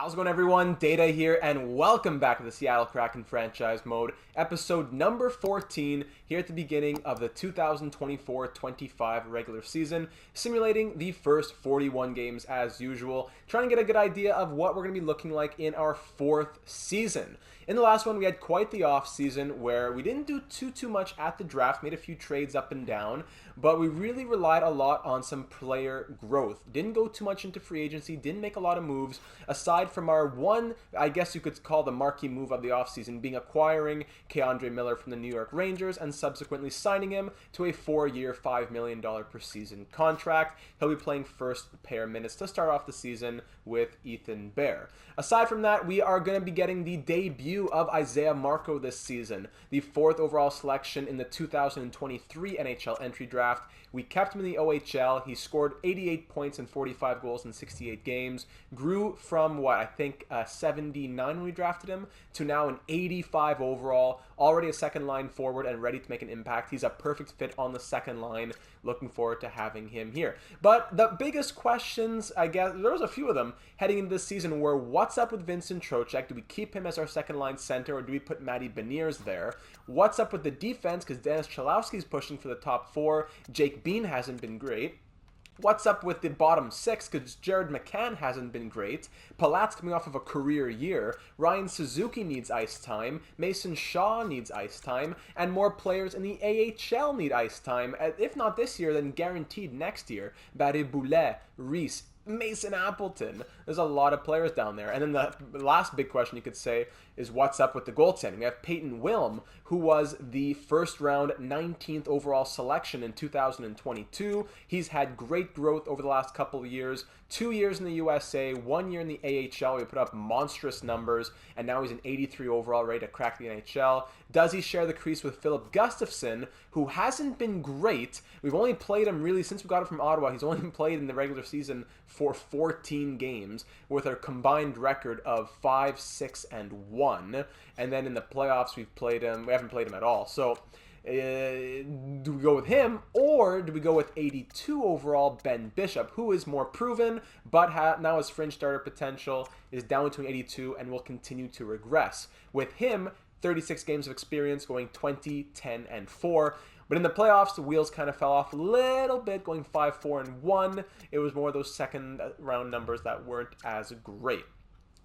How's it going, everyone? Data here, and welcome back to the Seattle Kraken franchise mode, episode number 14, here at the beginning of the 2024-25 regular season, simulating the first 41 games as usual, trying to get a good idea of what we're going to be looking like in our fourth season. In the last one, we had quite the off season where we didn't do too much at the draft, made a few trades up and down, but we really relied a lot on some player growth. Didn't go too much into free agency, didn't make a lot of moves, aside from our one, I guess you could call the marquee move of the offseason, being acquiring Keandre Miller from the New York Rangers and subsequently signing him to a 4-year, $5 million per season contract. He'll be playing first pair minutes to start off the season with Ethan Bear. Aside from that, we are going to be getting the debut of Isaiah Marco this season, the 4th overall selection in the 2023 NHL entry draft. We kept him in the OHL. He scored 88 points and 45 goals in 68 games. Grew from, 79 when we drafted him, to now an 85 overall. Already a second line forward and ready to make an impact. He's a perfect fit on the second line. Looking forward to having him here. But the biggest questions, I guess, there was a few of them heading into this season, were what's up with Vincent Trocheck? Do we keep him as our second line center, or do we put Matty Beniers there? What's up with the defense? Because Dennis Chalowski's pushing for the top 4. Jake Bean hasn't been great. What's up with the bottom 6? Because Jared McCann hasn't been great. Palat's coming off of a career year. Ryan Suzuki needs ice time. Mason Shaw needs ice time. And more players in the AHL need ice time. If not this year, then guaranteed next year. Barry Boulet, Reese, Mason Appleton. There's a lot of players down there. And then the last big question you could say is what's up with the goaltending? We have Peyton Wilm, who was the first round 19th overall selection in 2022. He's had great growth over the last couple of years. 2 years in the USA, 1 year in the AHL. He put up monstrous numbers, and now he's an 83 overall, ready to crack the NHL. Does he share the crease with Philip Gustafsson, who hasn't been great? We've only played him really since we got him from Ottawa. He's only been played in the regular season for 14 games with a combined record of 5, 6, and 1. And then in the playoffs, we haven't played him at all. So do we go with him, or do we go with 82 overall Ben Bishop, who is more proven, but now his fringe starter potential is down to an 82 and will continue to regress? With him, 36 games of experience, going 20, 10, and 4. But in the playoffs, the wheels kind of fell off a little bit, going 5, 4, and 1. It was more of those second round numbers that weren't as great.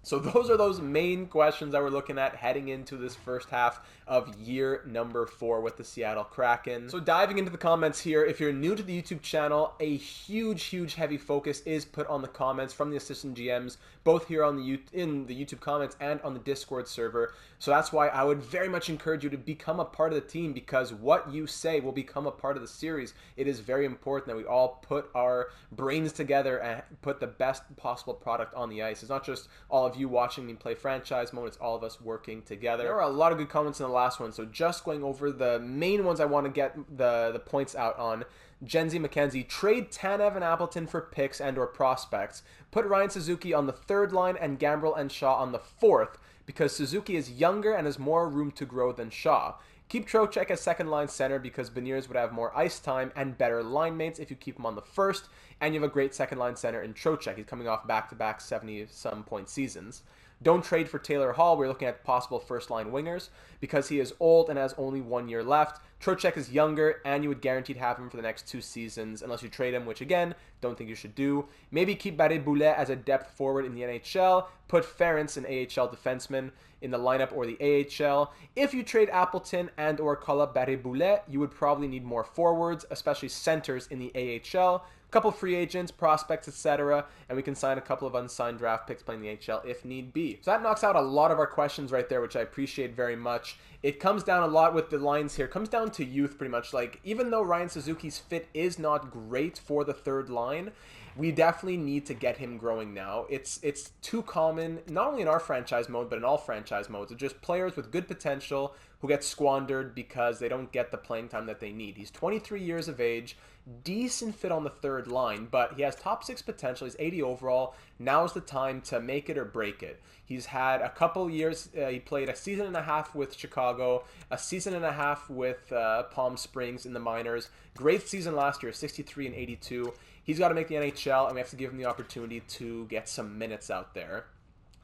So those are those main questions that we're looking at heading into this first half of year number 4 with the Seattle Kraken. So diving into the comments here, if you're new to the YouTube channel, a huge heavy focus is put on the comments from the Assistant GMs, both here on in the YouTube comments and on the Discord server. So that's why I would very much encourage you to become a part of the team, because what you say will become a part of the series. It is very important that we all put our brains together and put the best possible product on the ice. It's not just all of you watching me play franchise mode, it's all of us working together. There were a lot of good comments in the last one, so just going over the main ones I want to get the points out on. Genzi McKenzie, trade Tanev and Appleton for picks and or prospects. Put Ryan Suzuki on the 3rd line and Gambrell and Shaw on the 4th, because Suzuki is younger and has more room to grow than Shaw. Keep Trocheck as second line center, because Beniers would have more ice time and better line mates if you keep him on the 1st, and you have a great second line center in Trocheck. He's coming off back-to-back 70-some point seasons. Don't trade for Taylor Hall. We're looking at possible first-line wingers, because he is old and has only 1 year left. Trocheck is younger, and you would guaranteed have him for the next 2 seasons, unless you trade him, which, again, don't think you should do. Maybe keep Barry Boulet as a depth forward in the NHL. Put Ferentz, an AHL defenseman, in the lineup or the AHL. If you trade Appleton and or call up Barry Boulet, you would probably need more forwards, especially centers in the AHL. Couple free agents, prospects, etc., and we can sign a couple of unsigned draft picks playing the HL if need be. So that knocks out a lot of our questions right there, which I appreciate very much. It comes down a lot with the lines here. It comes down to youth pretty much. Like, even though Ryan Suzuki's fit is not great for the 3rd line, we definitely need to get him growing now. It's too common, not only in our franchise mode, but in all franchise modes, of just players with good potential who get squandered because they don't get the playing time that they need. He's 23 years of age, decent fit on the 3rd line, but he has top 6 potential. He's 80 overall. Now's the time to make it or break it. He's had a couple years. He played a season and a half with Chicago, a season and a half with Palm Springs in the minors. Great season last year, 63 and 82. He's got to make the NHL, and we have to give him the opportunity to get some minutes out there.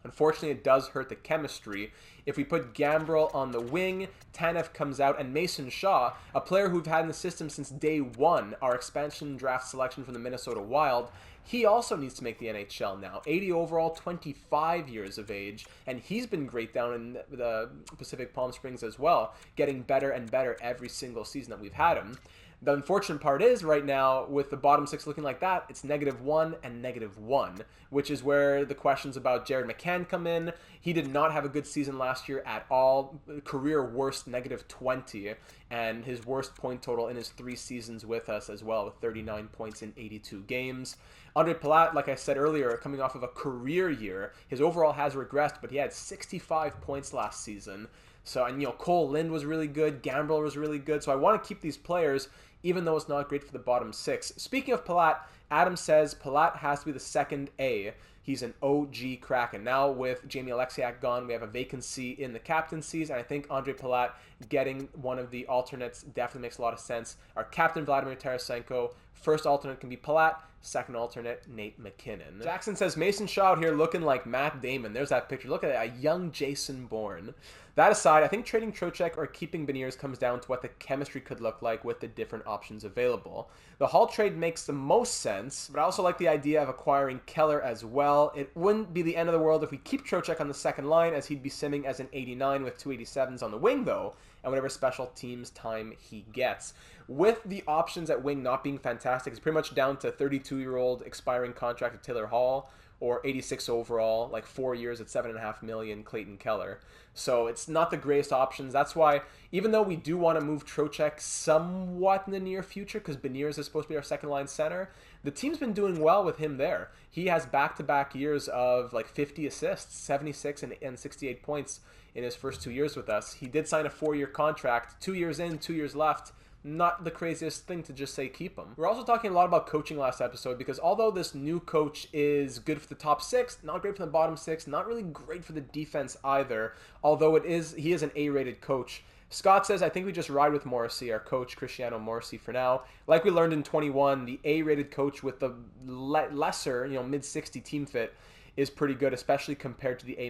Unfortunately, it does hurt the chemistry. If we put Gambrel on the wing, Tanev comes out, and Mason Shaw, a player who we've had in the system since day one, our expansion draft selection from the Minnesota Wild, he also needs to make the NHL now. 80 overall, 25 years of age, and he's been great down in the Pacific Palm Springs as well, getting better and better every single season that we've had him. The unfortunate part is, right now, with the bottom six looking like that, it's -1 and -1, which is where the questions about Jared McCann come in. He did not have a good season last year at all. Career worst -20, and his worst point total in his 3 seasons with us as well, with 39 points in 82 games. Andre Palat, like I said earlier, coming off of a career year, his overall has regressed, but he had 65 points last season. So, and Cole Lind was really good, Gambrel was really good, so I want to keep these players, even though it's not great for the bottom 6. Speaking of Palat, Adam says Palat has to be the second A. He's an OG Kraken. Now, with Jamie Alexiak gone, we have a vacancy in the captaincies, and I think Andre Palat getting one of the alternates definitely makes a lot of sense. Our captain, Vladimir Tarasenko. First alternate can be Palat. Second alternate, Nate McKinnon. Jackson says, Mason Shaw out here looking like Matt Damon. There's that picture. Look at that, a young Jason Bourne. That aside, I think trading Trocheck or keeping Beniers comes down to what the chemistry could look like with the different options available. The Hall trade makes the most sense, but I also like the idea of acquiring Keller as well. It wouldn't be the end of the world if we keep Trocheck on the second line, as he'd be simming as an 89 with 287s on the wing, though, and whatever special teams time he gets. With the options at wing not being fantastic, it's pretty much down to 32-year-old expiring contract of Taylor Hall, or 86 overall, like 4 years at $7.5 million, Clayton Keller. So it's not the greatest options. That's why, even though we do want to move Trocheck somewhat in the near future, because Beniers is supposed to be our second line center, the team's been doing well with him there. He has back-to-back years of like 50 assists, 76 and 68 points in his first 2 years with us. He did sign a 4-year contract, 2 years in, 2 years left. Not the craziest thing to just say keep him. We're also talking a lot about coaching last episode, because although this new coach is good for the top 6, not great for the bottom 6, not really great for the defense either, although he is an A-rated coach. Scott says, I think we just ride with Morrissey, our coach, Cristiano Morrissey, for now. Like we learned in 21, the A-rated coach with the lesser, mid-60 team fit is pretty good, especially compared to the A-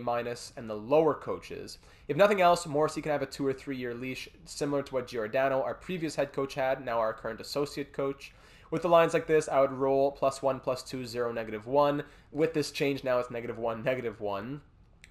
and the lower coaches. If nothing else, Morrissey can have a 2 or 3 year leash, similar to what Giordano, our previous head coach, had, now our current associate coach. With the lines like this, I would roll +1, +2, 0, -1. With this change now, it's -1, -1.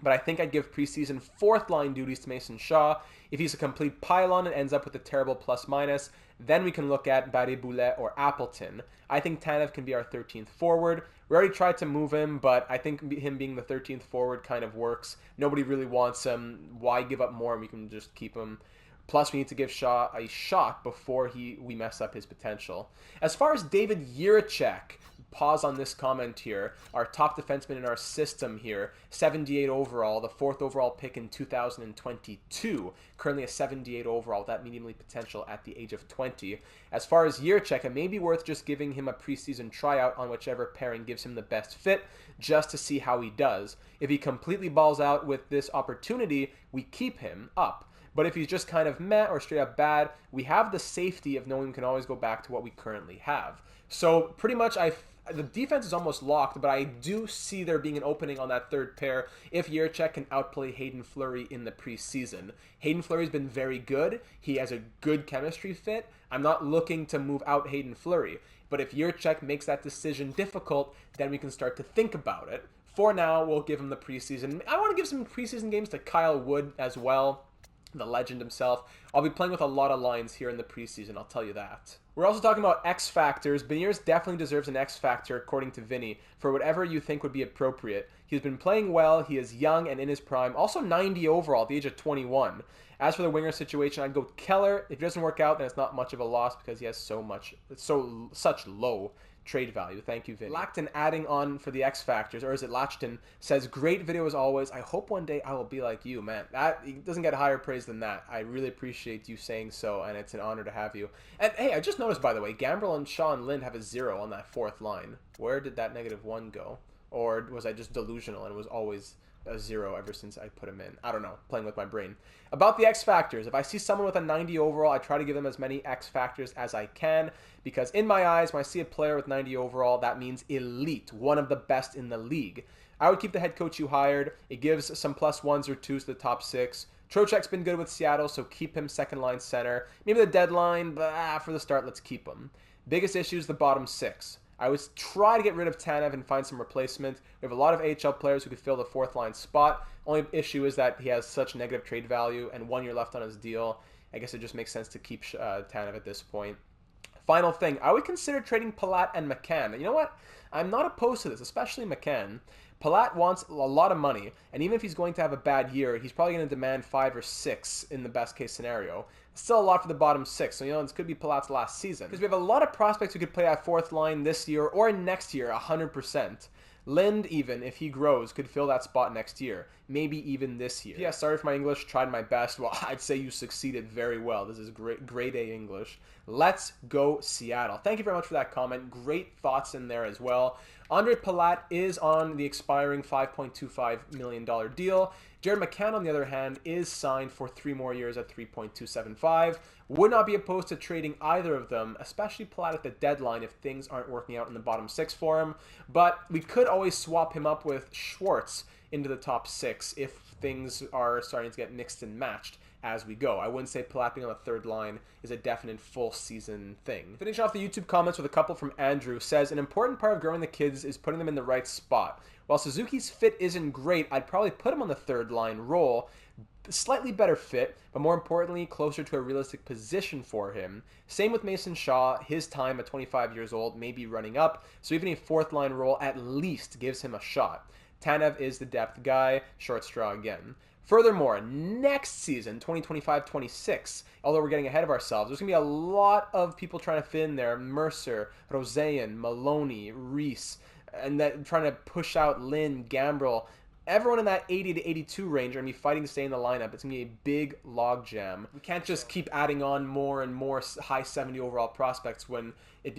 But I think I'd give preseason 4th line duties to Mason Shaw. If he's a complete pylon and ends up with a terrible +-, then we can look at Barré-Boulet or Appleton. I think Tanev can be our 13th forward. We already tried to move him, but I think him being the 13th forward kind of works. Nobody really wants him. Why give up more? We can just keep him. Plus, we need to give Shaw a shot before we mess up his potential. As far as David Jiricek, pause on this comment here, our top defenseman in our system here, 78 overall, the 4th overall pick in 2022, currently a 78 overall with that medium league potential at the age of 20. As far as Jiricek, it may be worth just giving him a preseason tryout on whichever pairing gives him the best fit, just to see how he does. If he completely balls out with this opportunity, we keep him up. But if he's just kind of meh or straight up bad, we have the safety of knowing we can always go back to what we currently have. So pretty much the defense is almost locked, but I do see there being an opening on that third pair if Jiricek can outplay Hayden Fleury in the preseason. Hayden Fleury's been very good. He has a good chemistry fit. I'm not looking to move out Hayden Fleury. But if Jiricek makes that decision difficult, then we can start to think about it. For now, we'll give him the preseason. I want to give some preseason games to Kyle Wood as well, the legend himself. I'll be playing with a lot of lines here in the preseason, I'll tell you that. We're also talking about X factors. Beniers definitely deserves an X factor, according to Vinny, for whatever you think would be appropriate. He's been playing well, he is young and in his prime, also 90 overall at the age of 21. As for the winger situation, I'd go Keller. If it doesn't work out, then it's not much of a loss because he has such low trade value. Thank you, Vinny. Lacton adding on for the X Factors, or is it Lachton, says, great video as always. I hope one day I will be like you, man. It doesn't get higher praise than that. I really appreciate you saying so, and it's an honor to have you. And hey, I just noticed, by the way, Gambrel and Shaw and Lind have a 0 on that 4th line. Where did that -1 go? Or was I just delusional and it was always a 0 ever since I put him in. I don't know, playing with my brain. About the X factors, if I see someone with a 90 overall, I try to give them as many X factors as I can, because in my eyes, when I see a player with 90 overall, that means elite, one of the best in the league. I would keep the head coach you hired. It gives some +1s or 2s to the top 6. Trocheck's been good with Seattle, so keep him second line center. Maybe the deadline, but for the start, let's keep him. Biggest issue is the bottom 6. I would try to get rid of Tanev and find some replacement. We have a lot of AHL players who could fill the 4th line spot. Only issue is that he has such negative trade value and 1 year left on his deal. I guess it just makes sense to keep Tanev at this point. Final thing, I would consider trading Palat and McCann. And you know what? I'm not opposed to this, especially McCann. Palat wants a lot of money, and even if he's going to have a bad year, he's probably going to demand 5 or 6 in the best case scenario. Still a lot for the bottom 6, so this could be Palat's last season. Because we have a lot of prospects who could play at 4th line this year or next year, 100%. Lind, even, if he grows, could fill that spot next year. Maybe even this year. Yeah, sorry for my English, tried my best. Well, I'd say you succeeded very well. This is grade A English. Let's go Seattle. Thank you very much for that comment. Great thoughts in there as well. Andre Palat is on the expiring $5.25 million deal. Jared McCann, on the other hand, is signed for 3 more years at $3.275. Would not be opposed to trading either of them, especially Palat at the deadline if things aren't working out in the bottom 6 for him. But we could always swap him up with Schwartz into the top 6 if things are starting to get mixed and matched as we go. I wouldn't say Palat being on the 3rd line is a definite full season thing. Finishing off the YouTube comments with a couple from Andrew, says, an important part of growing the kids is putting them in the right spot. While Suzuki's fit isn't great, I'd probably put him on the 3rd line role. Slightly better fit, but more importantly, closer to a realistic position for him. Same with Mason Shaw. His time at 25 years old may be running up, so even a 4th line role at least gives him a shot. Tanev is the depth guy, short straw again. Furthermore, next season, 2025-26, although we're getting ahead of ourselves, there's going to be a lot of people trying to fit in there. Mercer, Rosean, Maloney, Reese, and that trying to push out Lynn, Gambrel. Everyone in that 80 to 82 range are going to be fighting to stay in the lineup. It's going to be a big logjam. We can't just keep adding on more and more high 70 overall prospects when it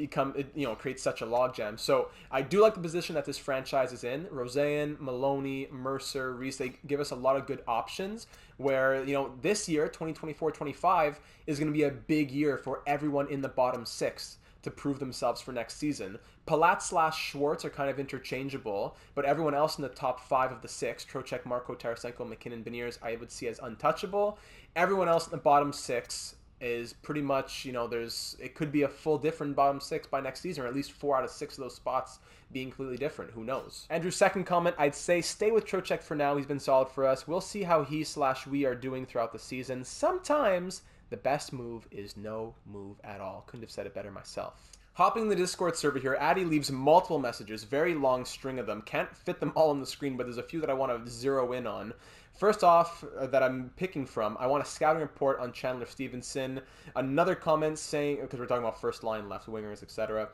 creates such a logjam. So I do like the position that this franchise is in. Rosean, Maloney, Mercer, Reese, they give us a lot of good options where, this year, 2024-25, is going to be a big year for everyone in the bottom 6 to prove themselves for next season. Palat / Schwartz are kind of interchangeable, but everyone else in the top 5 of the 6, Trocheck, Marco, Tarasenko, McKinnon, Beniers, I would see as untouchable. Everyone else in the bottom 6 is pretty much, it could be a full different bottom 6 by next season, or at least 4 out of 6 of those spots being completely different. Who knows? Andrew's second comment, I'd say stay with Trocheck for now. He's been solid for us. We'll see how he / we are doing throughout the season. Sometimes the best move is no move at all. Couldn't have said it better myself. Hopping the Discord server here, Addy leaves multiple messages, very long string of them. Can't fit them all on the screen, but there's a few that I want to zero in on. First off, that I'm picking from, I want a scouting report on Chandler Stevenson. Another comment saying, because we're talking about first line, left wingers, etc.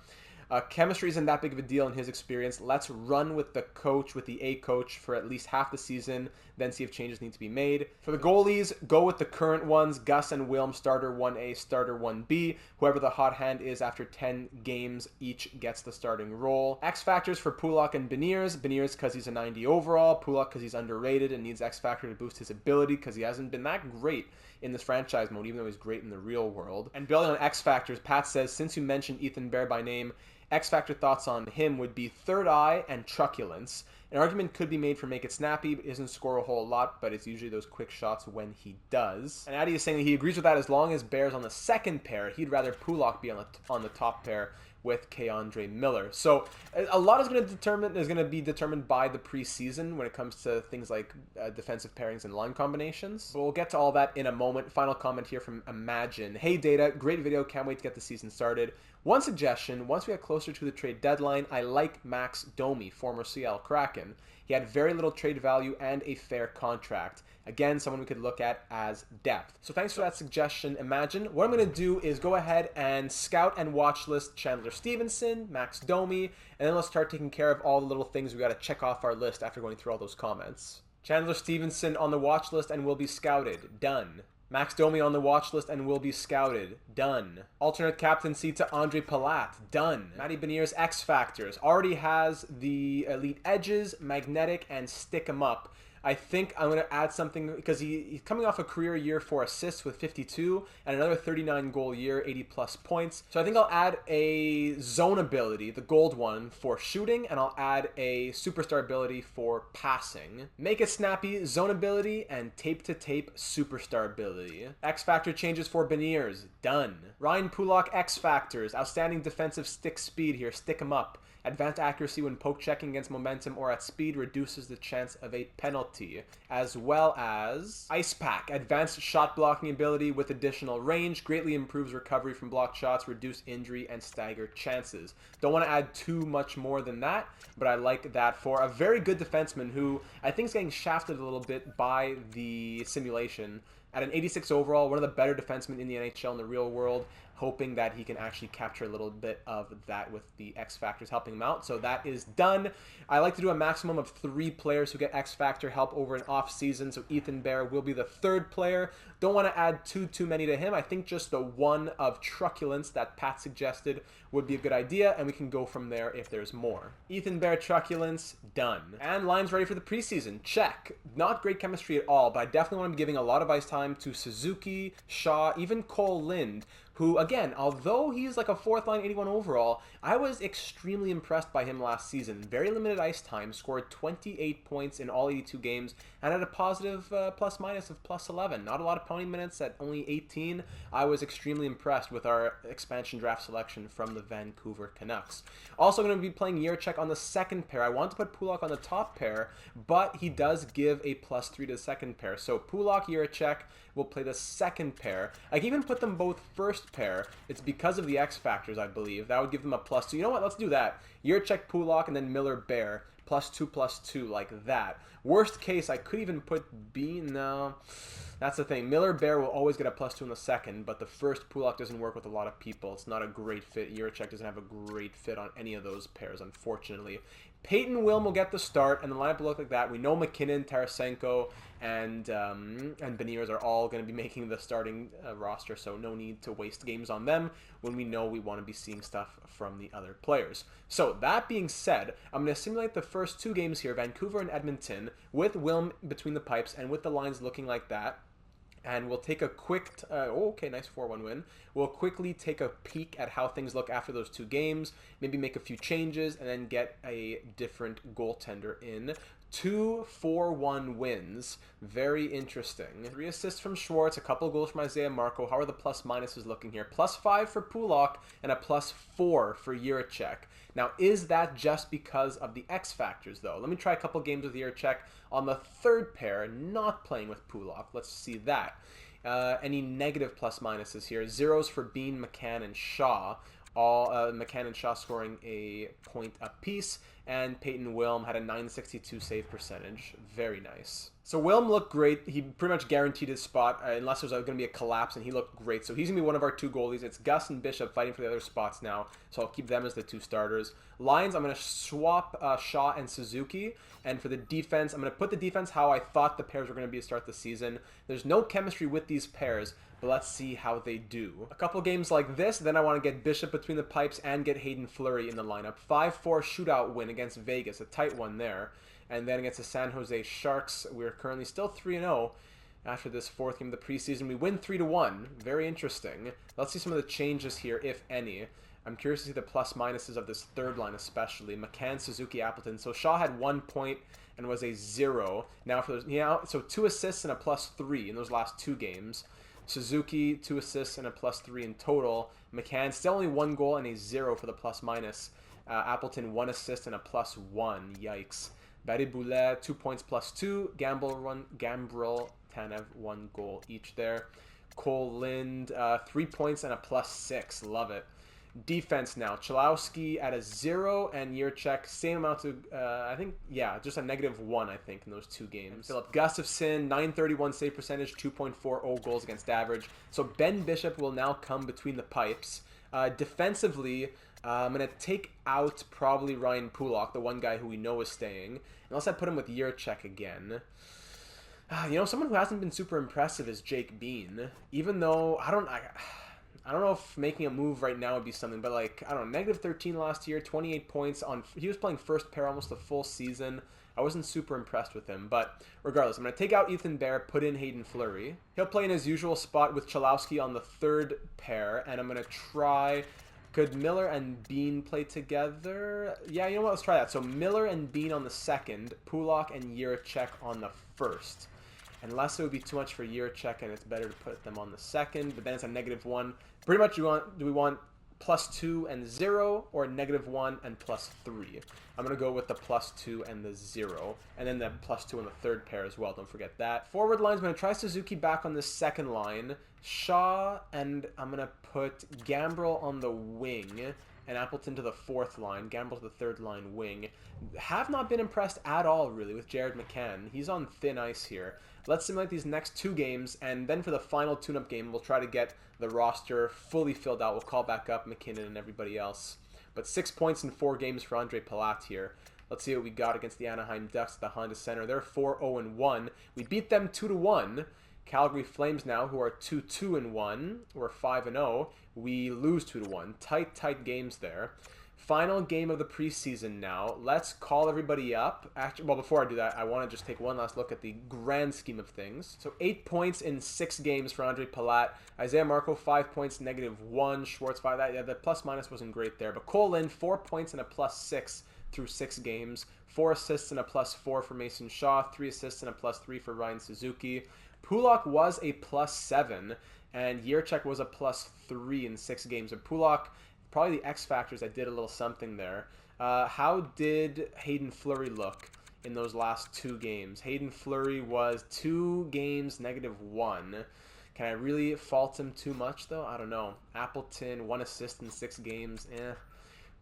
Chemistry isn't that big of a deal in his experience. Let's run with the coach, with the A coach for at least half the season, then see if changes need to be made. For the goalies, go with the current ones. Gus and Wilm, starter 1A, starter 1B. Whoever the hot hand is after 10 games each gets the starting role. X factors for Pulock and Beniers. Beniers because he's a 90 overall. Pulock because he's underrated and needs X factor to boost his ability because he hasn't been that great in this franchise mode, even though he's great in the real world. And building on X factors, Pat says, since you mentioned Ethan Bear by name, X Factor thoughts on him would be third eye and truculence. An argument could be made for make it snappy, but doesn't score a whole lot, but it's usually those quick shots when he does. And Addy is saying that he agrees with that as long as Bear's on the second pair. He'd rather Pulock be on the top pair with Keandre Miller. So a lot is going to be determined by the preseason when it comes to things like defensive pairings and line combinations. But we'll get to all that in a moment. Final comment here from Imagine. Hey Data, great video. Can't wait to get the season started. One suggestion, once we get closer to the trade deadline, I like Max Domi, former Seattle Kraken. He had very little trade value and a fair contract. Again, someone we could look at as depth. So thanks for that suggestion, Imagine. What I'm going to do is go ahead and scout and watch list Chandler Stevenson, Max Domi, and then let's start taking care of all the little things we got to check off our list after going through all those comments. Chandler Stevenson on the watch list and will be scouted. Done. Max Domi on the watch list and will be scouted. Done. Alternate captaincy to Andre Palat. Done. Matty Beniers X Factors. Already has the elite edges, magnetic, and stick 'em up. I think I'm going to add something because he's coming off a career year for assists with 52 and another 39 goal year, 80 plus points. So I think I'll add a zone ability, the gold one, for shooting, and I'll add a superstar ability for passing. Make it snappy, zone ability, and tape to tape superstar ability. X Factor changes for Beniers, done. Ryan Pulock X Factors, outstanding defensive stick speed here, stick him up. Advanced accuracy when poke checking against momentum or at speed reduces the chance of a penalty, as well as Ice Pack, advanced shot blocking ability with additional range, greatly improves recovery from blocked shots, reduce injury and stagger chances. Don't want to add too much more than that, but I like that for a very good defenseman who I think is getting shafted a little bit by the simulation. At an 86 overall, one of the better defensemen in the NHL in the real world, hoping that he can actually capture a little bit of that with the X Factors helping him out. So that is done. I like to do a maximum of 3 players who get X Factor help over an off season. So Ethan Bear will be the 3rd player. Don't want to add too many to him. I think just the one of Truculence that Pat suggested would be a good idea, and we can go from there if there's more. Ethan Bear Truculence, done. And lines ready for the preseason, check. Not great chemistry at all, but I definitely want to be giving a lot of ice time to Suzuki, Shaw, even Cole Lind, who, again, although he's like a 4th line 81 overall, I was extremely impressed by him last season. Very limited ice time, scored 28 points in all 82 games, and had a positive plus-minus of +11. Not a lot of pony minutes at only 18. I was extremely impressed with our expansion draft selection from the Vancouver Canucks. Also going to be playing Jiricek on the 2nd pair. I want to put Pulock on the top pair, but he does give a +3 to the 2nd pair. So Pulock, Jiricek will play the 2nd pair. I can even put them both 1st pair. It's because of the X Factors, I believe. That would give them a +2. You know what? Let's do that. Jiricek, Pulock, and then Miller, Bear. +2/+2, like that. Worst case, I could even put B. No, that's the thing. Miller, Bear will always get a +2 in the 2nd, but the 1st Pulock doesn't work with a lot of people. It's not a great fit. Jiricek doesn't have a great fit on any of those pairs, unfortunately. Peyton Wilm will get the start, and the lineup will look like that. We know McKinnon, Tarasenko, and Beniers are all going to be making the starting roster, so no need to waste games on them when we know we want to be seeing stuff from the other players. So that being said, I'm going to simulate the first 2 games here, Vancouver and Edmonton, with Wilm between the pipes and with the lines looking like that. And we'll take a quick, okay, nice 4-1 win. We'll quickly take a peek at how things look after those 2 games, maybe make a few changes, and then get a different goaltender in. 2 4-1 wins. Very interesting. 3 assists from Schwartz, a couple of goals from Isaiah Marco. How are the plus-minuses looking here? +5 for Pulock and a +4 for Jiricek. Now, is that just because of the X Factors, though? Let me try a couple games with Jiricek on the 3rd pair, not playing with Pulock. Let's see that. Any negative plus-minuses here? 0s for Bean, McCann, and Shaw. All McCann and Shaw scoring a point apiece, and Peyton Wilm had a .962 save percentage. Very nice. So Wilm looked great. He pretty much guaranteed his spot unless there's going to be a collapse, and he looked great. So he's going to be one of our 2 goalies. It's Gus and Bishop fighting for the other spots now, so I'll keep them as the 2 starters. Lines, I'm going to swap Shaw and Suzuki, and for the defense, I'm going to put the defense how I thought the pairs were going to be to start the season. There's no chemistry with these pairs, but let's see how they do. A couple games like this, then I want to get Bishop between the pipes and get Hayden Fleury in the lineup. 5-4 shootout win against Vegas, a tight one there. And then against the San Jose Sharks, we're currently still 3-0 after this 4th game of the preseason. We win 3-1. Very interesting. Let's see some of the changes here, if any. I'm curious to see the plus-minuses of this 3rd line especially. McCann, Suzuki, Appleton. So Shaw had 1 point and was a 0. Now for those, so 2 assists and a +3 in those last 2 games. Suzuki, 2 assists and a +3 in total. McCann, still only 1 goal and a 0 for the plus-minus. Appleton, 1 assist and a +1. Yikes. Barry Boulet, 2 points +2. Gambrel, Tanev, 1 goal each there. Cole Lind, 3 points and a +6. Love it. Defense now. Chalowski at a 0 and Jiricek, same amount to, I think, yeah, just a -1, I think, in those 2 games. Philip Gustafson, .931 save percentage, 2.40 goals against average. So Ben Bishop will now come between the pipes. Defensively, I'm going to take out probably Ryan Pulock, the one guy who we know is staying, unless I put him with Jiricek again. You know, someone who hasn't been super impressive is Jake Bean, even though I don't know if making a move right now would be something, but like, I don't know, negative 13 last year, 28 points on, he was playing first pair almost the full season. I wasn't super impressed with him, but regardless, I'm going to take out Ethan Bear, put in Hayden Fleury. He'll play in his usual spot with Chalowski on the third pair, and I'm going to try... Could Miller and Bean play together? Yeah, you know what? Let's try that. So Miller and Bean on the second, Pulak and Jiricek on the first. Unless it would be too much for Jiricek and it's better to put them on the second, but then it's a -1. Pretty much, do we want +2 and 0 or -1 and +3? I'm going to go with the +2 and the 0, and then the +2 on the third pair as well. Don't forget that. Forward line's going to try Suzuki back on the second line. Shaw, and I'm going to put Gambrel on the wing, and Appleton to the fourth line. Gambrel to the third line wing. Have not been impressed at all, really, with Jared McCann. He's on thin ice here. Let's simulate these next 2 games, and then for the final tune-up game, we'll try to get the roster fully filled out. We'll call back up McKinnon and everybody else. But 6 points in 4 games for Andre Palat here. Let's see what we got against the Anaheim Ducks at the Honda Center. They're 4-0-1. We beat them 2-1. Calgary Flames now, who are 2-2-1. We're 5-0. We lose 2-1. Tight games there. Final game of the preseason now. Let's call everybody up. Actually, well, before I do that, I want to just take one last look at the grand scheme of things. So 8 points in 6 games for Andre Palat. Isaiah Marco, 5 points, -1. Schwartz, 5. Yeah, the plus-minus wasn't great there. But Cole Lind, 4 points and a +6 through 6 games. 4 assists and a +4 for Mason Shaw. 3 assists and a +3 for Ryan Suzuki. Pulak was a +7, and Jiricek was a +3 in 6 games. And Pulak... probably the X factors that did a little something there. How did Hayden Fleury look in those last 2 games? Hayden Fleury was 2 games -1. Can I really fault him too much, though? I don't know. Appleton, 1 assist in 6 games.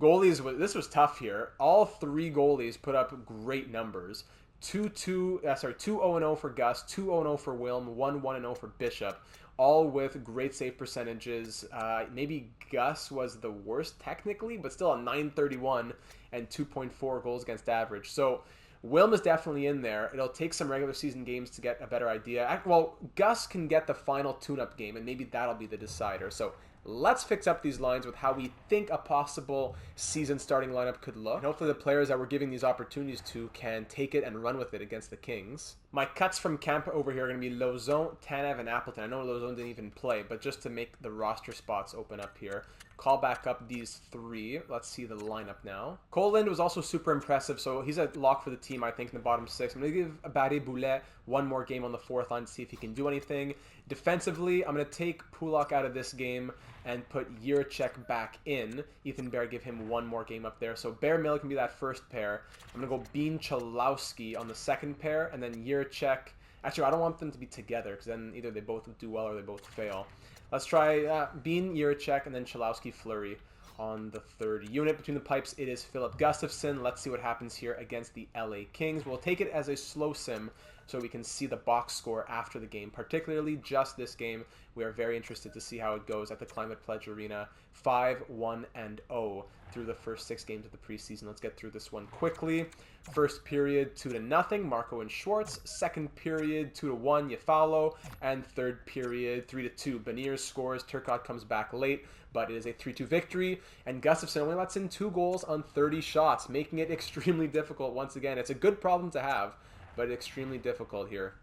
Goalies, this was tough here. All 3 goalies put up great numbers. 2-0-0 for Gus, 2-0-0 for Wilm, 1-1-0 for Bishop. All with great save percentages. Maybe Gus was the worst technically, but still a .931 and 2.4 goals against average. So Wilm is definitely in there. It'll take some regular season games to get a better idea. Well, Gus can get the final tune-up game, and maybe that'll be the decider. So let's fix up these lines with how we think a possible season starting lineup could look. And hopefully the players that we're giving these opportunities to can take it and run with it against the Kings. My cuts from camp over here are going to be Lauzon, Tanev, and Appleton. I know Lauzon didn't even play, but just to make the roster spots open up here. Call back up these 3. Let's see the lineup now. Cole Lind was also super impressive, so he's a lock for the team, I think, in the bottom 6. I'm going to give Barré Boulet 1 more game on the 4th line to see if he can do anything. Defensively, I'm going to take Pulak out of this game and put Jiricek back in. Ethan Bear, give him 1 more game up there. So Bear Miller can be that first pair. I'm going to go Bean Chalowski on the second pair, and then Jiricek. Actually, I don't want them to be together, because then either they both do well or they both fail. Let's try Bean, Jiricek, and then Chalowski, Fleury on the third unit. Between the pipes, it is Philip Gustafsson. Let's see what happens here against the LA Kings. We'll take it as a slow sim so we can see the box score after the game, particularly just this game. We are very interested to see how it goes at the Climate Pledge Arena. 5-1-0 through the first 6 games of the preseason. Let's get through this one quickly. First period, 2-0, Marco and Schwartz. Second period, 2-1, Yafalo. And third period, 3-2. Beniers scores. Turcotte comes back late, but it is a 3-2 victory. And Gustafsson only lets in 2 goals on 30 shots, making it extremely difficult once again. It's a good problem to have, but extremely difficult here.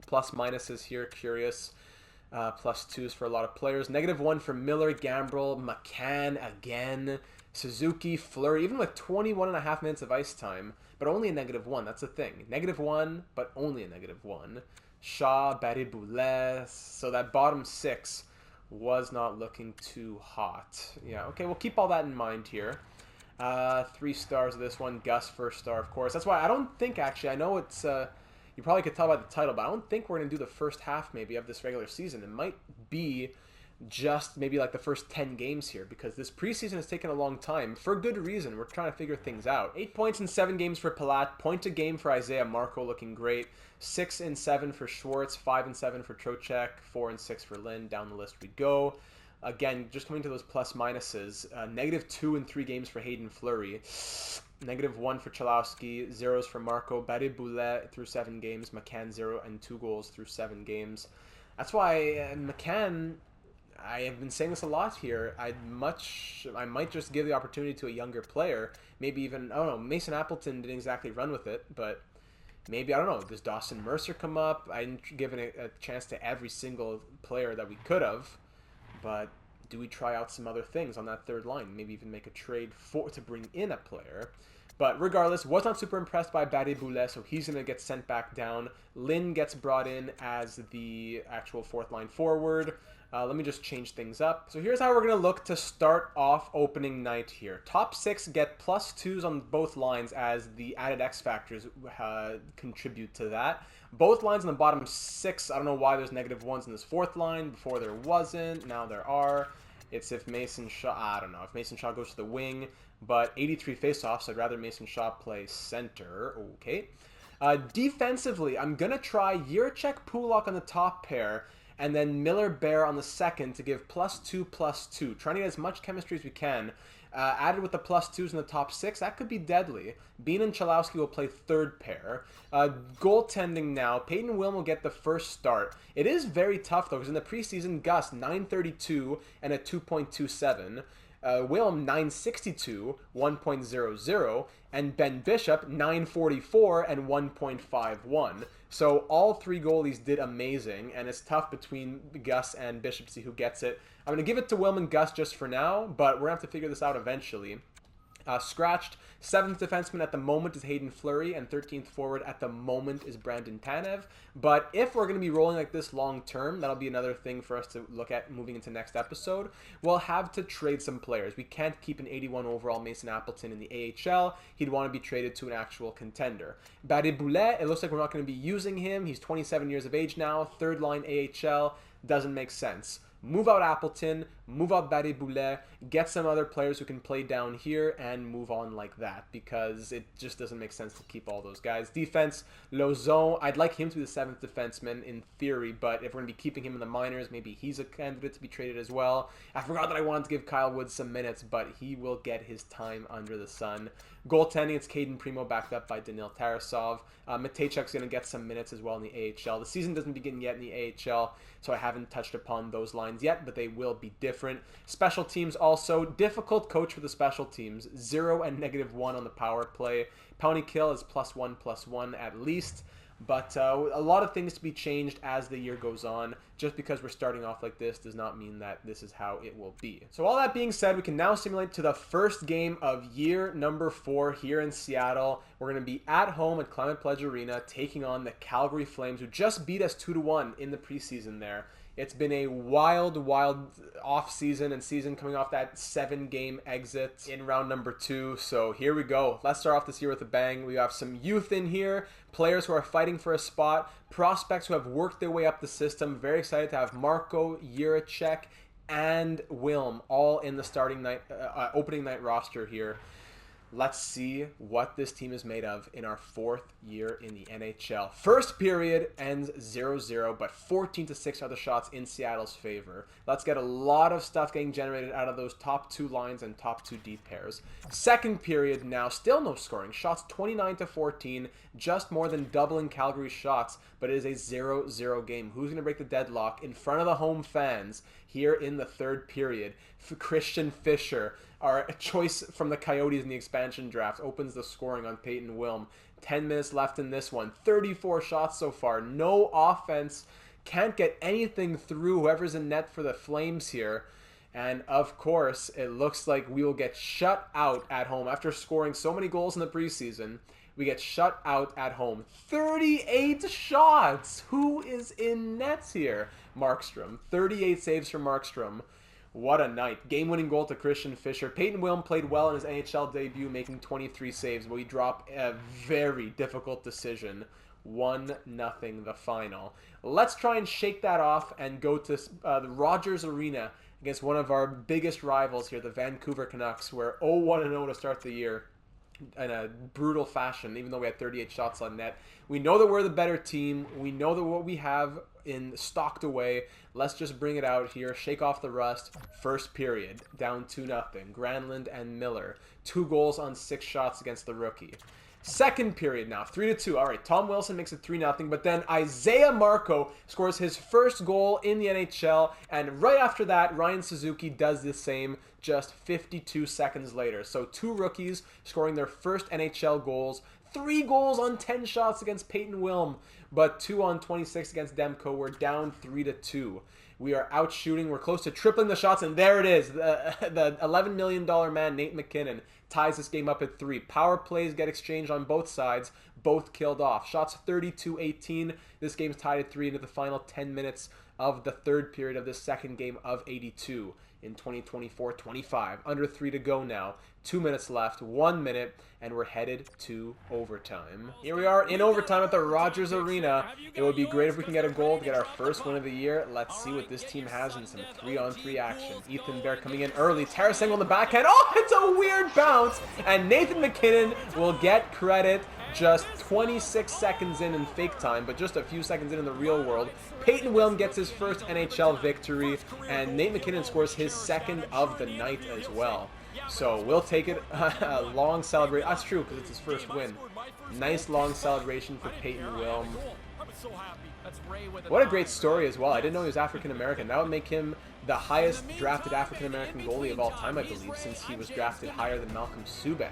Plus minuses here, curious. +2s for a lot of players. -1 for Miller, Gambrel, McCann again, Suzuki, Fleury, even with 21.5 minutes of ice time, but only a -1. That's the thing. -1, but only a -1. Shaw, Barré Boulet. So that bottom 6 was not looking too hot. Yeah, okay, we'll keep all that in mind here. 3 stars of this one. Gus, first star, of course. That's why I don't think, actually, I know it's... you probably could tell by the title, but I don't think we're going to do the first half, maybe, of this regular season. It might be just maybe like the first 10 games here, because this preseason has taken a long time, for good reason. We're trying to figure things out. 8 points in 7 games for Palat, point a game for Isaiah Marco, looking great. 6 in 7 for Schwartz, 5 in 7 for Trocheck, 4 in 6 for Lind. Down the list we go. Again, just coming to those plus minuses, -2 in 3 games for Hayden Fleury. -1 for Chalowski, 0s for Marco, Barré Boulet through 7 games, McCann 0 and 2 goals through 7 games. That's why McCann, I have been saying this a lot here. I might just give the opportunity to a younger player. Maybe even, I don't know, Mason Appleton didn't exactly run with it, but maybe, I don't know, does Dawson Mercer come up? I didn't give it a chance to every single player that we could have, but do we try out some other things on that third line? Maybe even make a trade to bring in a player. But regardless, was not super impressed by Barré-Boulet, so he's going to get sent back down. Lynn gets brought in as the actual fourth line forward. Let me just change things up. So here's how we're going to look to start off opening night here. Top 6 get +2s on both lines as the added X factors contribute to that. Both lines in the bottom 6, I don't know why there's -1s in this fourth line. Before there wasn't, now there are. It's if Mason Shaw, I don't know, if Mason Shaw goes to the wing, but 83 faceoffs, I'd rather Mason Shaw play center. Okay. Defensively, I'm going to try Jiricek Pulak on the top pair, and then Miller Bear on the second to give +2/+2. Trying to get as much chemistry as we can. Added with the +2s in the top 6, that could be deadly. Bean and Chalowski will play third pair. Goaltending now, Peyton Wilm will get the first start. It is very tough though, because in the preseason, Gus 932 and a 2.27. Wilm 962, 1.00, and Ben Bishop 944 and 1.51. So all 3 goalies did amazing, and it's tough between Gus and Bishop to see who gets it. I'm going to give it to Wilm and Gus just for now, but we're going to have to figure this out eventually. Scratched 7th defenseman at the moment is Hayden Fleury, and 13th forward at the moment is Brandon Tanev. But if we're going to be rolling like this long term, that'll be another thing for us to look at moving into next episode. We'll have to trade some players. We can't keep an 81 overall Mason Appleton in the AHL. He'd want to be traded to an actual contender. Barré-Boulet, it looks like we're not going to be using him. He's 27 years of age now, third line AHL. Doesn't make sense. Move out Appleton, move out Barré-Boulet, get some other players who can play down here, and move on like that, because it just doesn't make sense to keep all those guys. Defense, Lauzon, I'd like him to be the 7th defenseman in theory, but if we're going to be keeping him in the minors, maybe he's a candidate to be traded as well. I forgot that I wanted to give Kyle Woods some minutes, but he will get his time under the sun. Goaltending, it's Caden Primo backed up by Danil Tarasov. Matejchuk's going to get some minutes as well in the AHL. The season doesn't begin yet in the AHL, so I haven't touched upon those lines yet, but they will be different. Special teams also, difficult coach for the special teams. 0 and -1 on the power play. Powney kill is +1/+1 at least. But a lot of things to be changed as the year goes on. Just because we're starting off like this does not mean that this is how it will be. So all that being said, we can now simulate to the first game of year number 4 here in Seattle. We're going to be at home at Climate Pledge Arena taking on the Calgary Flames, who just beat us 2-1 in the preseason there. It's been a wild off-season and season coming off that 7-game exit in round number 2. So here we go. Let's start off this year with a bang. We have some youth in here, players who are fighting for a spot, prospects who have worked their way up the system. Very excited to have Marco, Jiricek, and Wilm all in the opening night roster here. Let's see what this team is made of in our 4th year in the NHL. First period ends 0-0, but 14-6 are the shots in Seattle's favor. Let's get a lot of stuff getting generated out of those top 2 lines and top 2 deep pairs. Second period now, still no scoring. Shots 29-14, just more than doubling Calgary's shots, but it is a 0-0 game. Who's going to break the deadlock in front of the home fans here in the third period? Christian Fischer, our choice from the Coyotes in the expansion draft, opens the scoring on Peyton Wilm. 10 minutes left in this one. 34 shots so far. No offense. Can't get anything through whoever's in net for the Flames here. And of course, it looks like we will get shut out at home. After scoring so many goals in the preseason, we get shut out at home. 38 shots! Who is in nets here? Markstrom. 38 saves for Markstrom. What a night. Game-winning goal to Christian Fischer. Peyton Wilm played well in his NHL debut, making 23 saves, but we drop a very difficult decision. 1-0 the final. Let's try and shake that off and go to the Rogers Arena against one of our biggest rivals here, the Vancouver Canucks. We're 0-1-0 to start the year in a brutal fashion, even though we had 38 shots on net. We know that we're the better team. We know that what we have stocked away. Let's just bring it out here. Shake off the rust. First period, down 2-0. Granlund and Miller, 2 goals on 6 shots against the rookie. Second period now, 3-2. All right, Tom Wilson makes it 3-0, but then Isaiah Marco scores his first goal in the NHL, and right after that, Ryan Suzuki does the same just 52 seconds later. So 2 rookies scoring their first NHL goals, 3 goals on 10 shots against Peyton Wilm, but 2 on 26 against Demko. We're down 3-2. We are out shooting. We're close to tripling the shots, and there it is. The $11 million man, Nate McKinnon, ties this game up at 3. Power plays get exchanged on both sides, both killed off. Shots 32-18. This game's tied at 3 into the final 10 minutes of the third period of this second game of 82 in 2024-25. Under 3 to go now. 2 minutes left, 1 minute, and we're headed to overtime. Here we are in overtime at the Rogers Arena. It would be great if we can get a goal to get our first win of the year. Let's see what this team has in some 3-on-3 action. Ethan Bear coming in early. Tarasenko on the backhand. Oh, it's a weird bounce. And Nathan McKinnon will get credit just 26 seconds in fake time, but just a few seconds in the real world. Peyton Wilm gets his first NHL victory, and Nate McKinnon scores his second of the night as well. So we'll take it. A long celebration. That's true, because it's his first win. Nice long celebration for Peyton Wilm. What a great story as well. I didn't know he was African-American. That would make him the highest drafted African-American goalie of all time, I believe, since he was drafted higher than Malcolm Subban.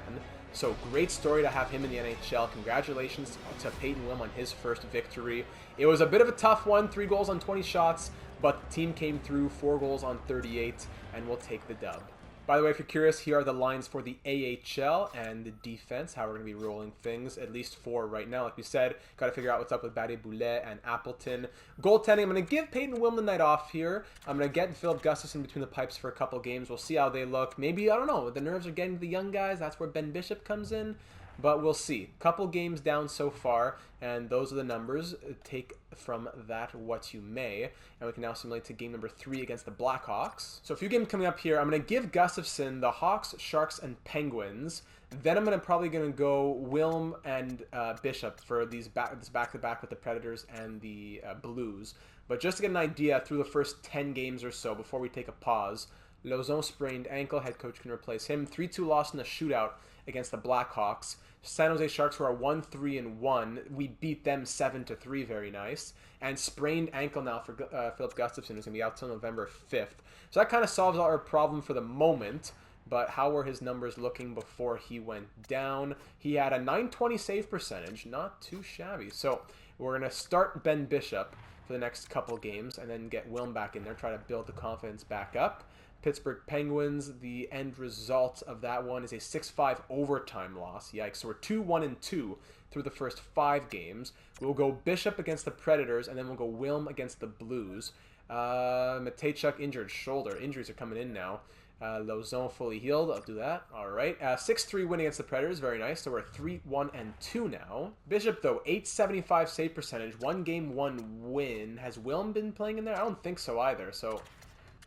So great story to have him in the NHL. Congratulations to Peyton Wilm on his first victory. It was a bit of a tough one, 3 goals on 20 shots, but the team came through, 4 goals on 38, and we'll take the dub. By the way, if you're curious, here are the lines for the AHL and the defense, how we're going to be rolling things, at least 4 right now. Like we said, got to figure out what's up with Barré-Boulet and Appleton. Goaltending, I'm going to give Peyton Wilm the night off here. I'm going to get Philip Gustafson between the pipes for a couple games. We'll see how they look. Maybe, I don't know, the nerves are getting to the young guys. That's where Ben Bishop comes in. But we'll see. Couple games down so far, and those are the numbers. Take from that what you may. And we can now simulate to game number 3 against the Blackhawks. So a few games coming up here. I'm going to give Gustafson the Hawks, Sharks, and Penguins. Then I'm probably going to go Wilm and Bishop for this back-to-back with the Predators and the Blues. But just to get an idea, through the first 10 games or so, before we take a pause, Lauzon sprained ankle. Head coach can replace him. 3-2 loss in a shootout against the Blackhawks. San Jose Sharks, who are 1-3-1, we beat them 7-3, very nice. And sprained ankle now for Philip Gustafson, who's going to be out till November 5th. So that kind of solves our problem for the moment. But how were his numbers looking before he went down? He had a .920 save percentage, not too shabby. So we're going to start Ben Bishop for the next couple games and then get Wilm back in there, try to build the confidence back up. Pittsburgh Penguins, the end result of that one is a 6-5 overtime loss. Yikes. So we're 2-1-2 through the first 5 games. We'll go Bishop against the Predators, and then we'll go Wilm against the Blues. Matejchuk injured shoulder. Injuries are coming in now. Lauzon fully healed. I'll do that. All right. 6-3 win against the Predators. Very nice. So we're 3-1-2 now. Bishop, though, 875 save percentage. 1 game, 1 win. Has Wilm been playing in there? I don't think so either. So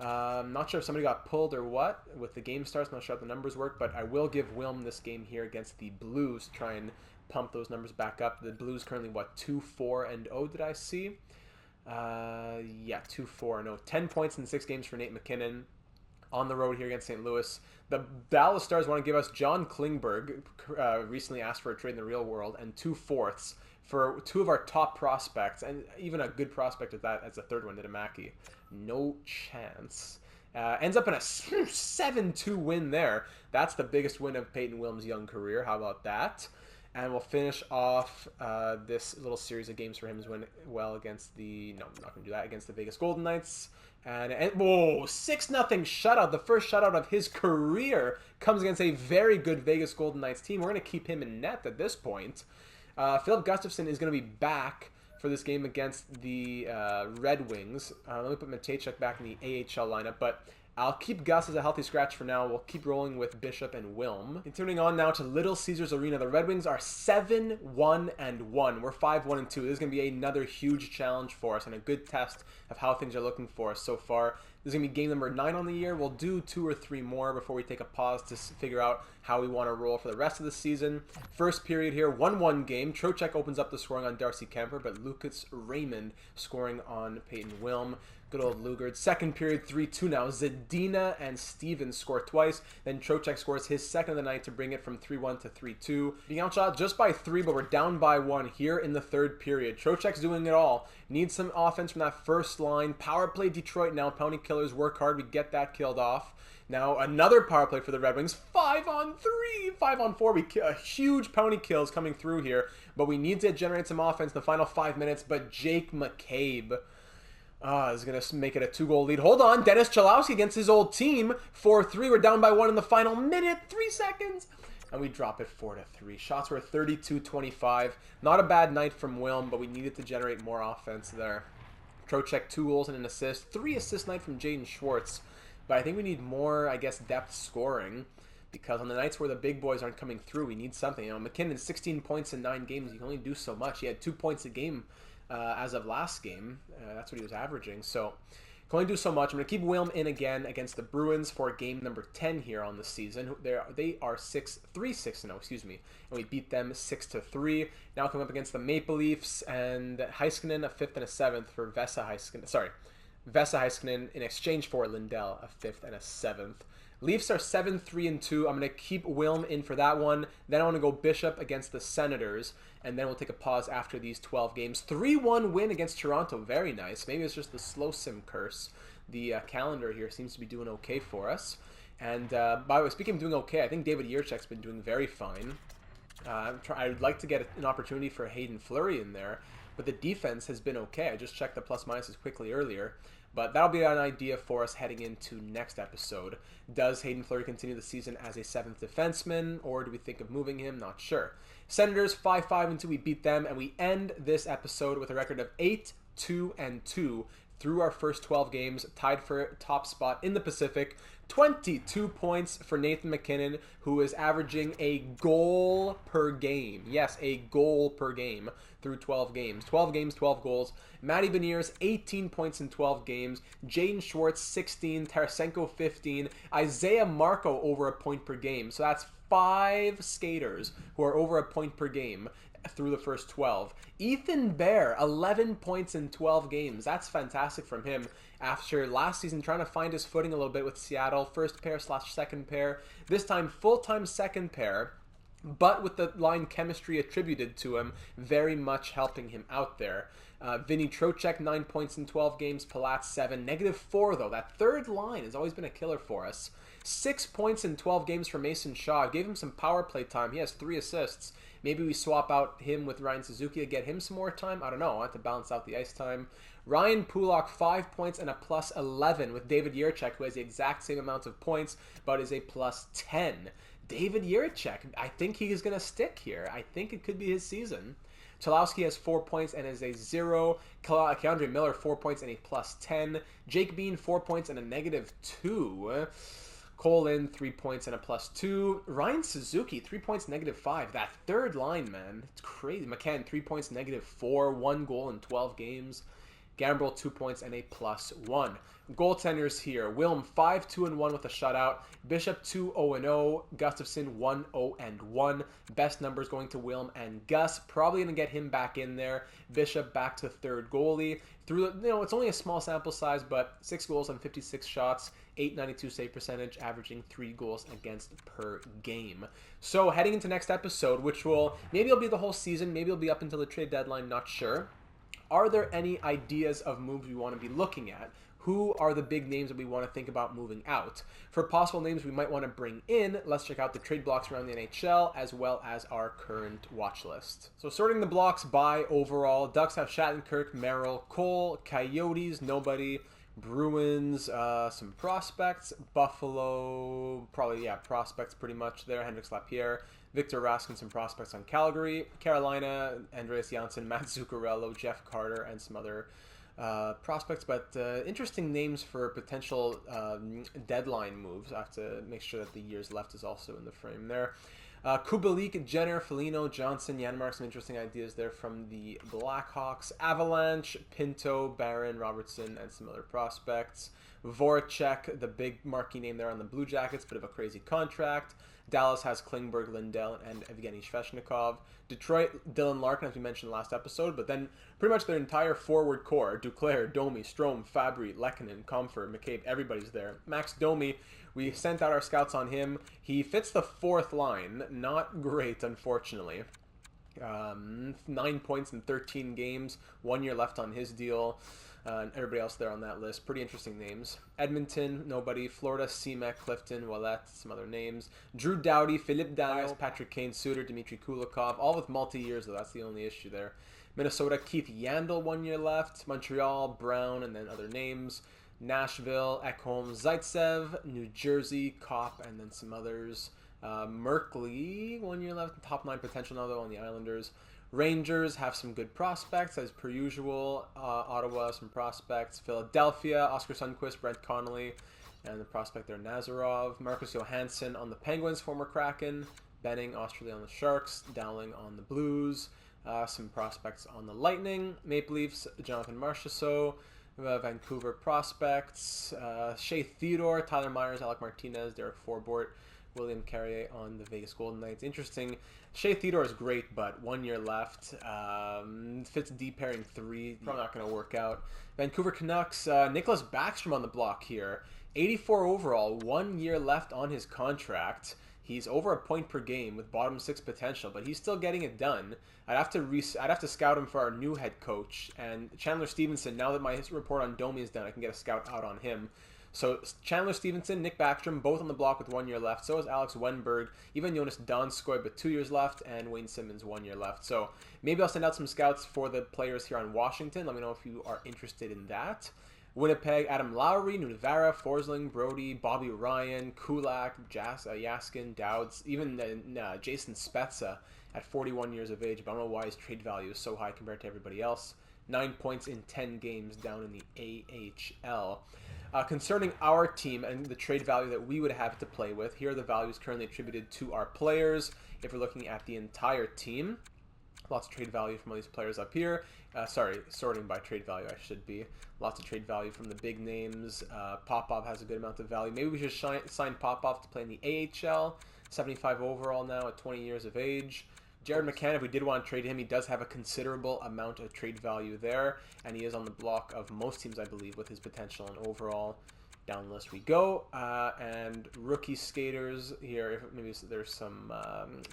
I'm not sure if somebody got pulled or what with the game starts. I'm not sure how the numbers work, but I will give Wilm this game here against the Blues. Try and pump those numbers back up. The Blues currently, what, 2-4-0, did I see? Yeah, 2-4-0. 10 points in 6 games for Nate McKinnon. On the road here against St. Louis. The Dallas Stars want to give us John Klingberg, recently asked for a trade in the real world, and 2 fourths for 2 of our top prospects, and even a good prospect at that as a third one, Nitamaki. No chance. Ends up in a 7-2 win there. That's the biggest win of Peyton Wilm's young career. How about that? And we'll finish off this little series of games for him as well against the... No, I'm not going to do that. Against the Vegas Golden Knights. And whoa, 6-0 shutout. The first shutout of his career comes against a very good Vegas Golden Knights team. We're going to keep him in net at this point. Philip Gustafson is going to be back for this game against the Red Wings. Let me put Matejchuk back in the AHL lineup, but I'll keep Gus as a healthy scratch for now. We'll keep rolling with Bishop and Wilm. Continuing on now to Little Caesars Arena. The Red Wings are 7-1-1. We're 5-1-2. This is going to be another huge challenge for us and a good test of how things are looking for us so far. This is going to be game number 9 on the year. We'll do 2 or 3 more before we take a pause to figure out how we want to roll for the rest of the season. First period here, 1-1 game. Trocheck opens up the scoring on Darcy Kemper, but Lucas Raymond scoring on Peyton Wilm. Good old Lugard. Second period, 3-2 now. Zadina and Stevens score twice. Then Trocheck scores his second of the night to bring it from 3-1 to 3-2. Being outshot just by 3, but we're down by 1 here in the third period. Trocheck's doing it all. Needs some offense from that first line. Power play Detroit now. Penalty killers work hard. We get that killed off. Now another power play for the Red Wings. 5-on-3, 5-on-4. Huge penalty kills coming through here. But we need to generate some offense in the final 5 minutes. But Jake McCabe is going to make it a 2-goal lead. Hold on. Dennis Chalowski against his old team. 4-3. We're down by 1 in the final minute. 3 seconds. And we drop it 4-3. Shots were 32-25. Not a bad night from Wilm, but we needed to generate more offense there. Trocheck 2 goals and an assist. 3 assist night from Jaden Schwartz. But I think we need more, I guess, depth scoring. Because on the nights where the big boys aren't coming through, we need something. You know, McKinnon, 16 points in 9 games. You can only do so much. He had 2 points a game as of last game. That's what he was averaging. So, can only do so much. I'm going to keep Wilm in again against the Bruins for game number 10 here on the season. They are 3-6-0, excuse me. And we beat them 6-3. Now coming up against the Maple Leafs and Heiskanen, a 5th and a 7th for Vesa Heiskanen in exchange for Lindell, a 5th and a 7th. Leafs are 7-3-2. I'm going to keep Wilm in for that one. Then I want to go Bishop against the Senators. And then we'll take a pause after these 12 games. 3-1 win against Toronto. Very nice. Maybe it's just the slow sim curse. The calendar here seems to be doing okay for us. And by the way, speaking of doing okay, I think David Jiricek's been doing very fine. I'd like to get an opportunity for Hayden Fleury in there. But the defense has been okay. I just checked the plus-minuses quickly earlier. But that'll be an idea for us heading into next episode. Does Hayden Fleury continue the season as a 7th defenseman, or do we think of moving him? Not sure. Senators 5-5-2. We beat them, and we end this episode with a record of 8-2-2 through our first 12 games, tied for top spot in the Pacific. 22 points for Nathan McKinnon, who is averaging a goal per game. Yes, a goal per game through 12 games. 12 games, 12 goals. Matty Beniers, 18 points in 12 games. Jaden Schwartz, 16. Tarasenko, 15. Isaiah Marco, over a point per game. So that's 5 skaters who are over a point per game through the first 12. Ethan Bear, 11 points in 12 games. That's fantastic from him after last season trying to find his footing a little bit with Seattle. First pair / second pair. This time full-time second pair, but with the line chemistry attributed to him, very much helping him out there. Vinny Trocheck, 9 points in 12 games. Palat, 7. -4, though. That third line has always been a killer for us. 6 points in 12 games for Mason Shaw. Gave him some power play time. He has 3 assists. Maybe we swap out him with Ryan Suzuki to get him some more time. I don't know. I want to balance out the ice time. Ryan Pulak, 5 points and a +11 with David Jiricek, who has the exact same amount of points, but is a +10. David Jiricek, I think he is going to stick here. I think it could be his season. Chalowski has 4 points and is a 0. Keandre Miller, 4 points and a +10. Jake Bean, 4 points and a -2. Colin, 3 points and a +2. Ryan Suzuki, 3 points, -5. That third line, man, it's crazy. McCann, 3 points, -4. 1 goal in 12 games. Gambrel, 2 points and a +1. Goaltenders here. Wilm, 5-2-1 with a shutout. Bishop, 2-0-0. Gustafsson, 1-0-1. Best numbers going to Wilm and Gus. Probably going to get him back in there. Bishop back to third goalie. It's only a small sample size, but 6 goals on 56 shots. 892 save percentage, averaging 3 goals against per game. So heading into next episode, which maybe it'll be the whole season, maybe it'll be up until the trade deadline, not sure. Are there any ideas of moves we want to be looking at? Who are the big names that we want to think about moving out? For possible names we might want to bring in, let's check out the trade blocks around the NHL as well as our current watch list. So sorting the blocks by overall, Ducks have Shattenkirk, Merrill, Cole, Coyotes, nobody, Bruins, some prospects, Buffalo, probably, prospects pretty much there, Hendrix Lapierre, Victor Raskin, some prospects on Calgary, Carolina, Andreas Janssen, Matt Zuccarello, Jeff Carter, and some other prospects, but interesting names for potential deadline moves. I have to make sure that the years left is also in the frame there. Kubalik, Jenner, Foligno, Johnson, Janmark, some interesting ideas there from the Blackhawks. Avalanche, Pinto, Barron, Robertson, and some other prospects. Voracek, the big marquee name there on the Blue Jackets, bit of a crazy contract. Dallas has Klingberg, Lindell, and Evgeny Sveshnikov. Detroit, Dylan Larkin, as we mentioned last episode, but then pretty much their entire forward core, Duclair, Domi, Strome, Fabry, Lehkonen, Comfort, McCabe, everybody's there. Max Domi, we sent out our scouts on him. He fits the fourth line. Not great, unfortunately. 9 points in 13 games, 1 year left on his deal. And everybody else there on that list. Pretty interesting names. Edmonton, nobody. Florida, Seamek, Clifton, Ouellet, some other names. Drew Doughty, Philippe Daniel, Patrick Kane, Suter, Dmitry Kulikov, all with multi-years though. That's the only issue there. Minnesota, Keith Yandel, 1 year left. Montreal, Brown, and then other names. Nashville, Ekholm, Zaitsev. New Jersey, Kopp, and then some others. Merkley, 1 year left. Top 9 potential now though on the Islanders. Rangers have some good prospects, as per usual. Ottawa, some prospects. Philadelphia, Oscar Sundqvist, Brent Connolly, and the prospect there, Nazarov. Marcus Johansson on the Penguins, former Kraken. Benning, Australia on the Sharks. Dowling on the Blues. Some prospects on the Lightning. Maple Leafs, Jonathan Marchessault. Vancouver prospects. Shea Theodore, Tyler Myers, Alec Martinez, Derek Forbort. William Carrier on the Vegas Golden Knights. Interesting. Shea Theodore is great, but 1 year left. Fits deep pairing 3. Probably not going to work out. Vancouver Canucks. Nicholas Backstrom on the block here. 84 overall. 1 year left on his contract. He's over a point per game with bottom 6 potential, but he's still getting it done. I'd have to scout him for our new head coach. And Chandler Stevenson, now that my report on Domi is done, I can get a scout out on him. So Chandler Stevenson, Nick Backstrom, both on the block with 1 year left. So is Alex Wenberg, even Jonas Donskoy, but 2 years left, and Wayne Simmons, 1 year left. So maybe I'll send out some scouts for the players here on Washington. Let me know if you are interested in that. Winnipeg, Adam Lowry, Nunavara, Forsling, Brody, Bobby Ryan, Kulak, Yaskin, Dowds, even Jason Spezza at 41 years of age. But I don't know why his trade value is so high compared to everybody else. 9 points in 10 games down in the AHL. Concerning our team and the trade value that we would have to play with, here are the values currently attributed to our players. If we're looking at the entire team, lots of trade value from all these players up here. Sorting by trade value, I should be. Lots of trade value from the big names. Popov has a good amount of value. Maybe we should sign Popov to play in the AHL. 75 overall now at 20 years of age. Jared McCann, if we did want to trade him, he does have a considerable amount of trade value there, and he is on the block of most teams, I believe, with his potential and overall. Down the list we go. And rookie skaters here, maybe there's some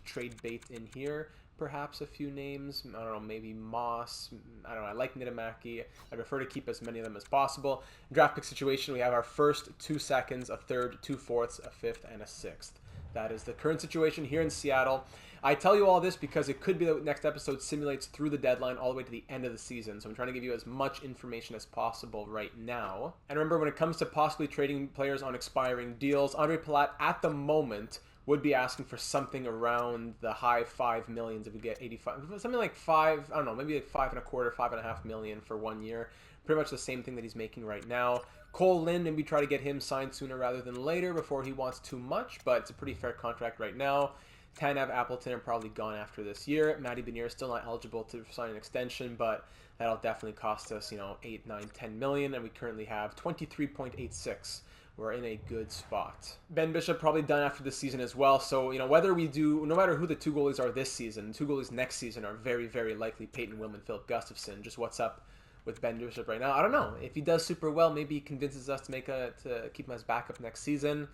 trade bait in here. Perhaps a few names. I don't know, maybe Moss. I don't know. I like Niittymaki. I prefer to keep as many of them as possible. Draft pick situation, we have our first 2 seconds, a third, 2 fourths, a fifth, and a sixth. That is the current situation here in Seattle. I tell you all this because it could be that the next episode simulates through the deadline all the way to the end of the season. So I'm trying to give you as much information as possible right now. And remember, when it comes to possibly trading players on expiring deals, Andre Palat at the moment would be asking for something around the high $5 million if we get 85, something like 5, I don't know, maybe like 5.25, $5.5 million for 1 year. Pretty much the same thing that he's making right now. Cole Lind, maybe try to get him signed sooner rather than later before he wants too much, but it's a pretty fair contract right now. Tanev, Appleton are probably gone after this year. Matty Benier is still not eligible to sign an extension, but that'll definitely cost us, 8, 9, 10 million, and we currently have 23.86. We're in a good spot. Ben Bishop probably done after this season as well. So, whether we do, no matter who the 2 goalies are this season, 2 goalies next season are very, very likely Peyton Willman, Philip Gustafson. Just what's up with Ben Bishop right now? I don't know. If he does super well, maybe he convinces us to keep him as backup next season.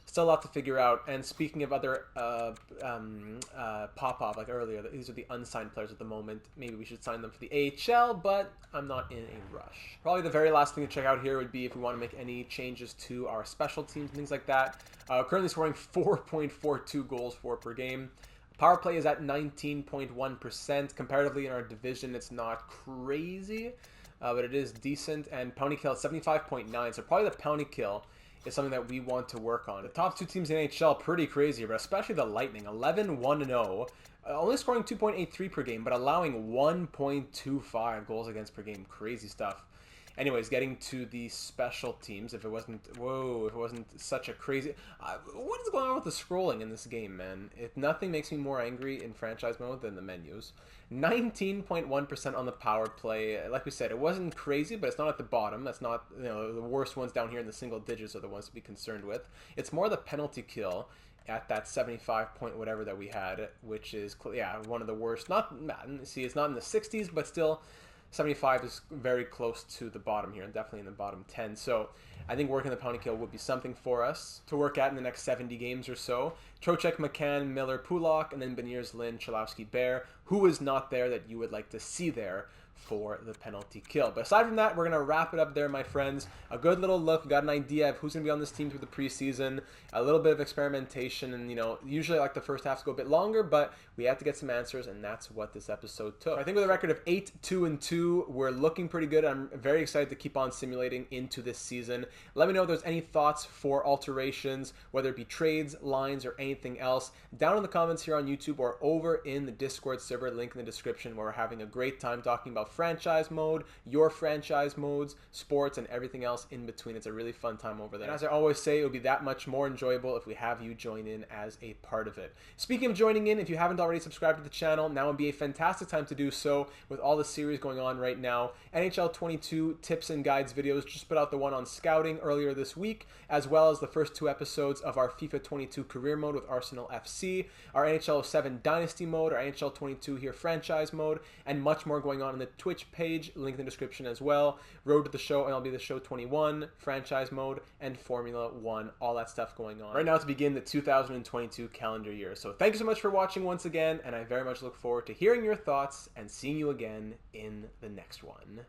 Still a lot to figure out. And speaking of other Popov, like earlier, these are the unsigned players at the moment. Maybe we should sign them for the AHL, but I'm not in a rush. Probably the very last thing to check out here would be if we want to make any changes to our special teams and things like that. Currently scoring 4.42 goals for per game. Power play is at 19.1%. Comparatively in our division, it's not crazy, but it is decent. And penalty kill at 75.9, so probably the penalty kill is something that we want to work on. The top 2 teams in NHL, pretty crazy, but especially the Lightning, 11-1-0, only scoring 2.83 per game, but allowing 1.25 goals against per game. Crazy stuff. Anyways, getting to the special teams, if it wasn't such a crazy, what is going on with the scrolling in this game, man? Nothing makes me more angry in franchise mode than the menus. 19.1% on the power play. Like we said, it wasn't crazy, but it's not at the bottom. That's not, you know, the worst ones down here in the single digits are the ones to be concerned with. It's more the penalty kill at that 75 point whatever that we had, which is, yeah, one of the worst. Not, see, it's not in the 60s, but still 75 is very close to the bottom here, and definitely in the bottom 10. So I think working the penalty kill would be something for us to work at in the next 70 games or so. Trocheck, McCann, Miller, Pulak, and then Beniers, Lynn, Chalowski, Bear. Who is not there that you would like to see there for the penalty kill? But aside from that, we're going to wrap it up there, my friends. A good little look. We got an idea of who's going to be on this team through the preseason. A little bit of experimentation. And, you know, usually I like the first half to go a bit longer, but we had to get some answers, and that's what this episode took. I think with a record of 8-2-2, we're looking pretty good. I'm very excited to keep on simulating into this season. Let me know if there's any thoughts for alterations, whether it be trades, lines, or anything else, down in the comments here on YouTube or over in the Discord server, link in the description, where we're having a great time talking about franchise mode, your franchise modes, sports, and everything else in between. It's a really fun time over there. And as I always say, it would be that much more enjoyable if we have you join in as a part of it. Speaking of joining in, if you haven't already subscribed to the channel, now would be a fantastic time to do so with all the series going on right now. NHL 22 tips and guides videos, just put out the one on scouting earlier this week, as well as the first 2 episodes of our FIFA 22 career mode with Arsenal FC, our NHL 07 dynasty mode, our NHL 22 here franchise mode, and much more going on in the Twitch page, link in the description as well. Road to the Show, MLB The Show 21, franchise mode, and Formula 1, all that stuff going on right now to begin the 2022 calendar year. So thank you so much for watching once again, and I very much look forward to hearing your thoughts and seeing you again in the next one.